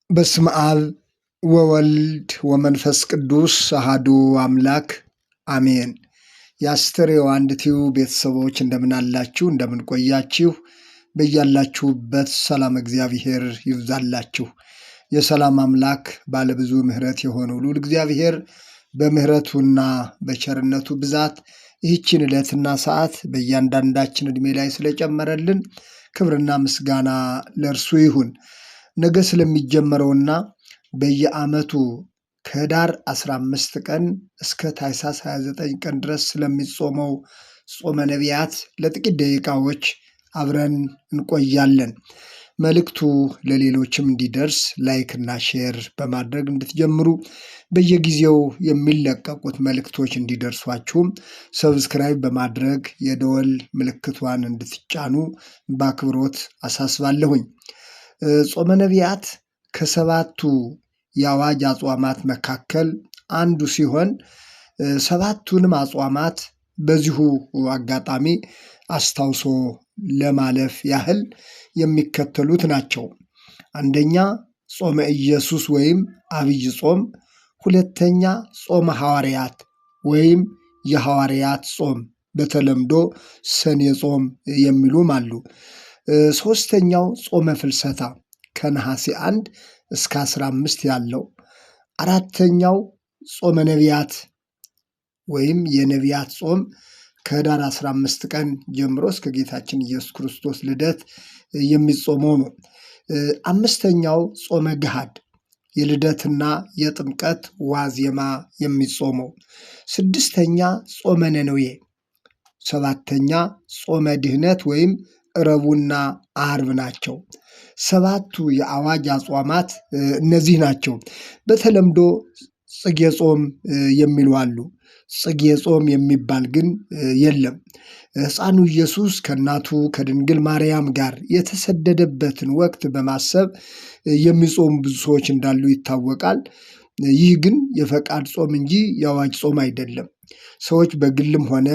በስመ አብ ወወልድ ወመንፈስ ቅዱስ አሐዱ አምላክ አሜን። የአስተርእዮ አንድ ቲዩብ ቤተሰቦች እንደምን አላችሁ? እንደምን ቆያችሁ? በያላችሁበት ሰላም እግዚአብሔር ይብዛላችሁ። የሰላም አምላክ ባለብዙ ምሕረት የሆነው ልዑል እግዚአብሔር በምሕረቱና በቸርነቱ ብዛት ይህችን ዕለትና ሰዓት በእያንዳንዳችን ዕድሜ ላይ ስለጨመረልን ክብርና ምስጋና ለእርሱ ይሁን። ነገ ስለሚጀመረውና በየዓመቱ ከኅዳር 15 ቀን እስከ ታኅሳስ 29 ቀን ድረስ ስለሚጾመው ጾመ ነቢያት ለጥቂት ደቂቃዎች አብረን እንቆያለን። መልእክቱ ለሌሎችም እንዲደርስ ላይክና ሼር በማድረግ እንድትጀምሩ፣ በየጊዜው የሚለቀቁት መልእክቶች እንዲደርሷችሁም ሰብስክራይብ በማድረግ የደወል ምልክቷን እንድትጫኑ በአክብሮት አሳስባለሁኝ። ጾመ ነቢያት ከሰባቱ የአዋጅ አጽዋማት መካከል አንዱ ሲሆን ሰባቱንም አጽዋማት በዚሁ አጋጣሚ አስታውሶ ለማለፍ ያህል የሚከተሉት ናቸው። አንደኛ ጾመ ኢየሱስ ወይም አብይ ጾም፣ ሁለተኛ ጾመ ሐዋርያት ወይም የሐዋርያት ጾም በተለምዶ ሰኔ ጾም የሚሉም አሉ። ሶስተኛው ጾመ ፍልሰታ ከነሐሴ 1 እስከ 15 ያለው። አራተኛው ጾመ ነቢያት ወይም የነቢያት ጾም ከኅዳር 15 ቀን ጀምሮ እስከ ጌታችን ኢየሱስ ክርስቶስ ልደት የሚጾመው ነው። አምስተኛው ጾመ ገሃድ የልደትና የጥምቀት ዋዜማ የሚጾመው። ስድስተኛ ጾመ ነነዌ። ሰባተኛ ጾመ ድህነት ወይም ረቡዕና ዓርብ ናቸው። ሰባቱ የአዋጅ አጽዋማት እነዚህ ናቸው። በተለምዶ ጽጌ ጾም የሚሉ አሉ። ጽጌ ጾም የሚባል ግን የለም። ሕፃኑ ኢየሱስ ከእናቱ ከድንግል ማርያም ጋር የተሰደደበትን ወቅት በማሰብ የሚጾሙ ብዙ ሰዎች እንዳሉ ይታወቃል። ይህ ግን የፈቃድ ጾም እንጂ የአዋጅ ጾም አይደለም። ሰዎች በግልም ሆነ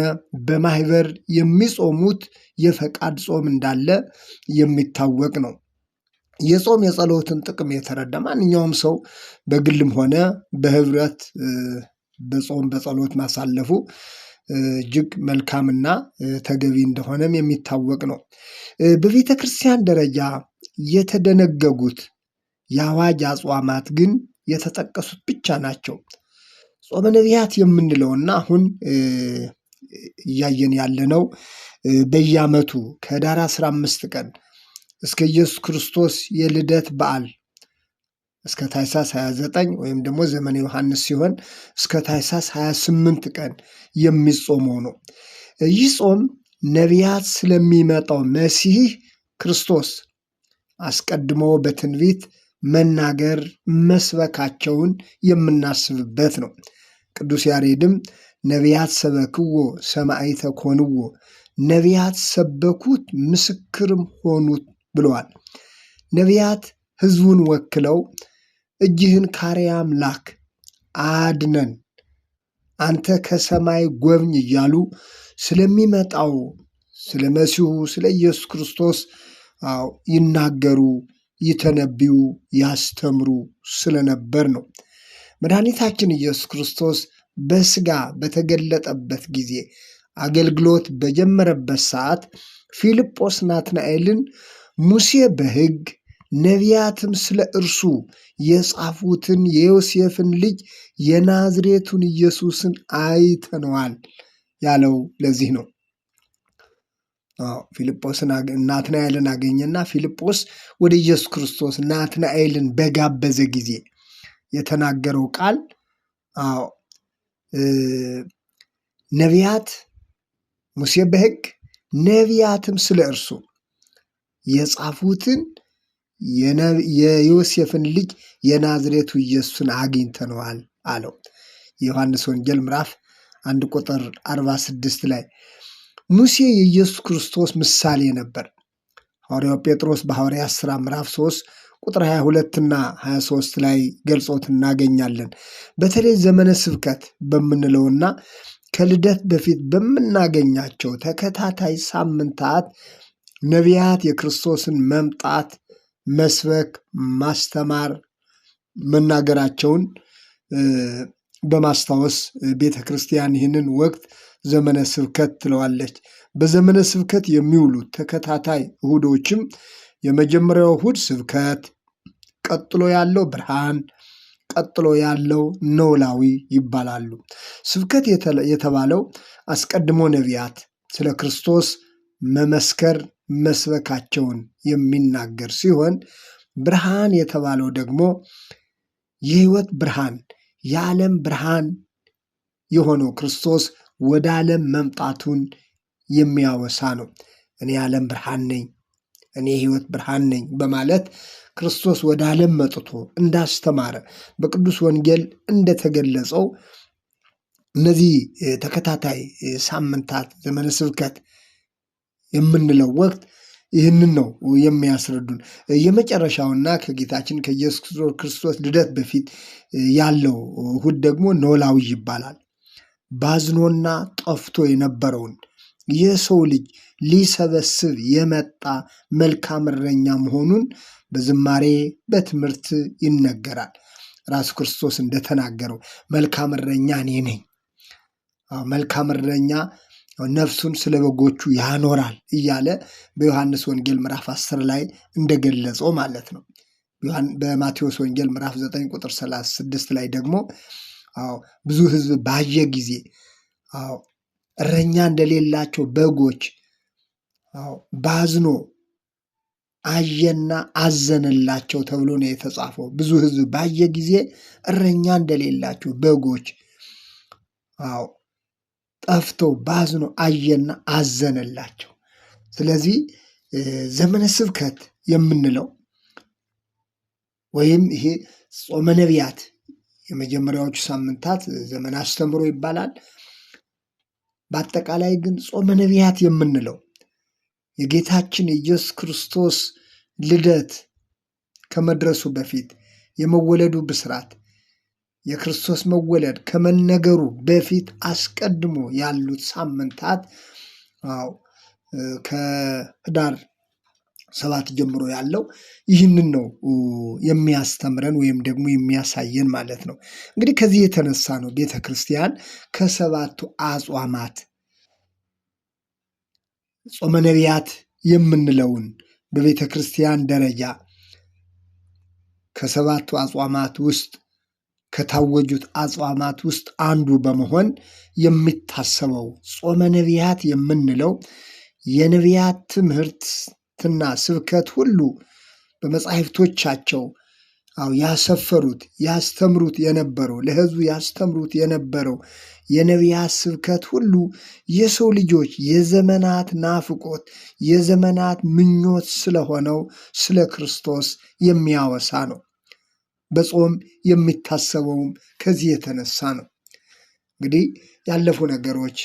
በማህበር የሚጾሙት የፈቃድ ጾም እንዳለ የሚታወቅ ነው። የጾም የጸሎትን ጥቅም የተረዳ ማንኛውም ሰው በግልም ሆነ በህብረት በጾም በጸሎት ማሳለፉ እጅግ መልካምና ተገቢ እንደሆነም የሚታወቅ ነው። በቤተ ክርስቲያን ደረጃ የተደነገጉት የአዋጅ አጽዋማት ግን የተጠቀሱት ብቻ ናቸው። ጾመ ነቢያት የምንለውና አሁን እያየን ያለነው በየዓመቱ ከኅዳር 15 ቀን እስከ ኢየሱስ ክርስቶስ የልደት በዓል እስከ ታኅሳስ 29 ወይም ደግሞ ዘመነ ዮሐንስ ሲሆን እስከ ታኅሳስ 28 ቀን የሚጾመው ነው። ይህ ጾም ነቢያት ስለሚመጣው መሲህ ክርስቶስ አስቀድሞ በትንቢት መናገር መስበካቸውን የምናስብበት ነው። ቅዱስ ያሬድም ነቢያት ሰበክዎ ሰማዕተ ኮንዎ፣ ነቢያት ሰበኩት ምስክርም ሆኑት ብለዋል። ነቢያት ሕዝቡን ወክለው እጅህን ከአርያም ላክ አድነን፣ አንተ ከሰማይ ጎብኝ እያሉ ስለሚመጣው ስለ መሲሁ ስለ ኢየሱስ ክርስቶስ ይናገሩ፣ ይተነብዩ፣ ያስተምሩ ስለነበር ነው። መድኃኒታችን ኢየሱስ ክርስቶስ በሥጋ በተገለጠበት ጊዜ አገልግሎት በጀመረበት ሰዓት ፊልጶስ ናትናኤልን ሙሴ በሕግ ነቢያትም ስለ እርሱ የጻፉትን የዮሴፍን ልጅ የናዝሬቱን ኢየሱስን አይተነዋል ያለው ለዚህ ነው። ፊልጶስን ናትናኤልን አገኘና ፊልጶስ ወደ ኢየሱስ ክርስቶስ ናትናኤልን በጋበዘ ጊዜ የተናገረው ቃል ነቢያት ሙሴ በሕግ ነቢያትም ስለ እርሱ የጻፉትን የዮሴፍን ልጅ የናዝሬቱ ኢየሱስን አግኝተነዋል አለው። የዮሐንስ ወንጌል ምዕራፍ 1 ቁጥር 46 ላይ ሙሴ የኢየሱስ ክርስቶስ ምሳሌ ነበር። ሐዋርያው ጴጥሮስ በሐዋርያት ሥራ ምዕራፍ 3 ቁጥር 22 እና 23 ላይ ገልጾት እናገኛለን። በተለይ ዘመነ ስብከት በምንለውና ከልደት በፊት በምናገኛቸው ተከታታይ ሳምንታት ነቢያት የክርስቶስን መምጣት መስበክ፣ ማስተማር መናገራቸውን በማስታወስ ቤተ ክርስቲያን ይህንን ወቅት ዘመነ ስብከት ትለዋለች። በዘመነ ስብከት የሚውሉት ተከታታይ እሁዶችም የመጀመሪያው እሁድ ስብከት፣ ቀጥሎ ያለው ብርሃን፣ ቀጥሎ ያለው ኖላዊ ይባላሉ። ስብከት የተባለው አስቀድሞ ነቢያት ስለ ክርስቶስ መመስከር መስበካቸውን የሚናገር ሲሆን ብርሃን የተባለው ደግሞ የሕይወት ብርሃን የዓለም ብርሃን የሆነው ክርስቶስ ወደ ዓለም መምጣቱን የሚያወሳ ነው። እኔ የዓለም ብርሃን ነኝ፣ እኔ የሕይወት ብርሃን ነኝ በማለት ክርስቶስ ወደ ዓለም መጥቶ እንዳስተማረ በቅዱስ ወንጌል እንደተገለጸው እነዚህ ተከታታይ ሳምንታት ዘመነ ስብከት የምንለው ወቅት ይህንን ነው የሚያስረዱን። የመጨረሻውና ከጌታችን ከኢየሱስ ክርስቶስ ልደት በፊት ያለው እሁድ ደግሞ ኖላዊ ይባላል። ባዝኖና ጠፍቶ የነበረውን የሰው ልጅ ሊሰበስብ የመጣ መልካም እረኛ መሆኑን በዝማሬ በትምህርት ይነገራል። ራሱ ክርስቶስ እንደተናገረው መልካም እረኛ እኔ ነኝ። መልካም እረኛ ነፍሱን ስለ በጎቹ ያኖራል እያለ በዮሐንስ ወንጌል ምዕራፍ 10 ላይ እንደገለጸው ማለት ነው። በማቴዎስ ወንጌል ምዕራፍ 9 ቁጥር 36 ላይ ደግሞ ብዙ ሕዝብ ባየ ጊዜ እረኛ እንደሌላቸው በጎች ባዝኖ አየና አዘነላቸው ተብሎ ነው የተጻፈው። ብዙ ሕዝብ ባየ ጊዜ እረኛ እንደሌላቸው በጎች ጠፍተው ባዝኖ አየና አዘነላቸው። ስለዚህ ዘመነ ስብከት የምንለው ወይም ይሄ ጾመ ነቢያት የመጀመሪያዎቹ ሳምንታት ዘመነ አስተምሮ ይባላል። በአጠቃላይ ግን ጾመ ነቢያት የምንለው የጌታችን የኢየሱስ ክርስቶስ ልደት ከመድረሱ በፊት የመወለዱ ብስራት የክርስቶስ መወለድ ከመነገሩ በፊት አስቀድሞ ያሉት ሳምንታት ከኅዳር 7 ጀምሮ ያለው ይህንን ነው የሚያስተምረን ወይም ደግሞ የሚያሳየን ማለት ነው። እንግዲህ ከዚህ የተነሳ ነው ቤተ ክርስቲያን ከሰባቱ አጽዋማት ጾመ ነቢያት የምንለውን በቤተ ክርስቲያን ደረጃ ከሰባቱ አጽዋማት ውስጥ ከታወጁት አጽዋማት ውስጥ አንዱ በመሆን የሚታሰበው ጾመ ነቢያት የምንለው የነቢያት ትምህርትና ስብከት ሁሉ በመጻሕፍቶቻቸው ያሰፈሩት ያስተምሩት የነበረው ለሕዝቡ ያስተምሩት የነበረው የነቢያት ስብከት ሁሉ የሰው ልጆች የዘመናት ናፍቆት የዘመናት ምኞት ስለሆነው ስለ ክርስቶስ የሚያወሳ ነው። በጾም የሚታሰበውም ከዚህ የተነሳ ነው። እንግዲህ ያለፉ ነገሮች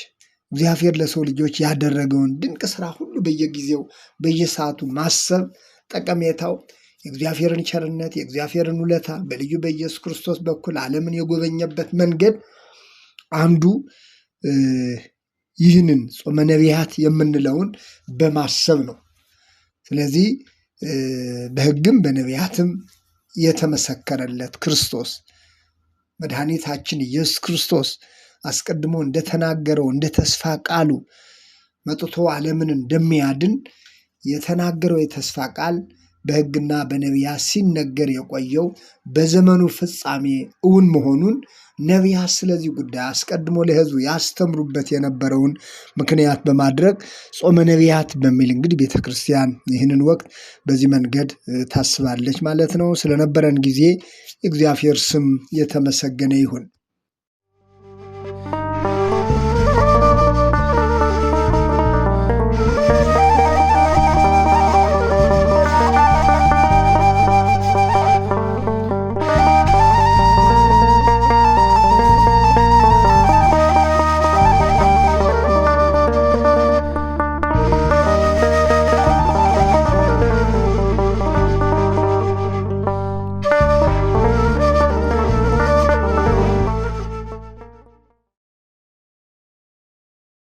እግዚአብሔር ለሰው ልጆች ያደረገውን ድንቅ ስራ ሁሉ በየጊዜው በየሰዓቱ ማሰብ ጠቀሜታው የእግዚአብሔርን ቸርነት የእግዚአብሔርን ውለታ በልጁ በኢየሱስ ክርስቶስ በኩል ዓለምን የጎበኘበት መንገድ አንዱ ይህንን ጾመ ነቢያት የምንለውን በማሰብ ነው። ስለዚህ በሕግም በነቢያትም የተመሰከረለት ክርስቶስ መድኃኒታችን ኢየሱስ ክርስቶስ አስቀድሞ እንደተናገረው እንደ ተስፋ ቃሉ መጥቶ ዓለምን እንደሚያድን የተናገረው የተስፋ ቃል በሕግና በነቢያት ሲነገር የቆየው በዘመኑ ፍጻሜ እውን መሆኑን ነቢያት ስለዚህ ጉዳይ አስቀድሞ ለሕዝቡ ያስተምሩበት የነበረውን ምክንያት በማድረግ ጾመ ነቢያት በሚል እንግዲህ ቤተ ክርስቲያን ይህንን ወቅት በዚህ መንገድ ታስባለች ማለት ነው። ስለነበረን ጊዜ የእግዚአብሔር ስም የተመሰገነ ይሁን።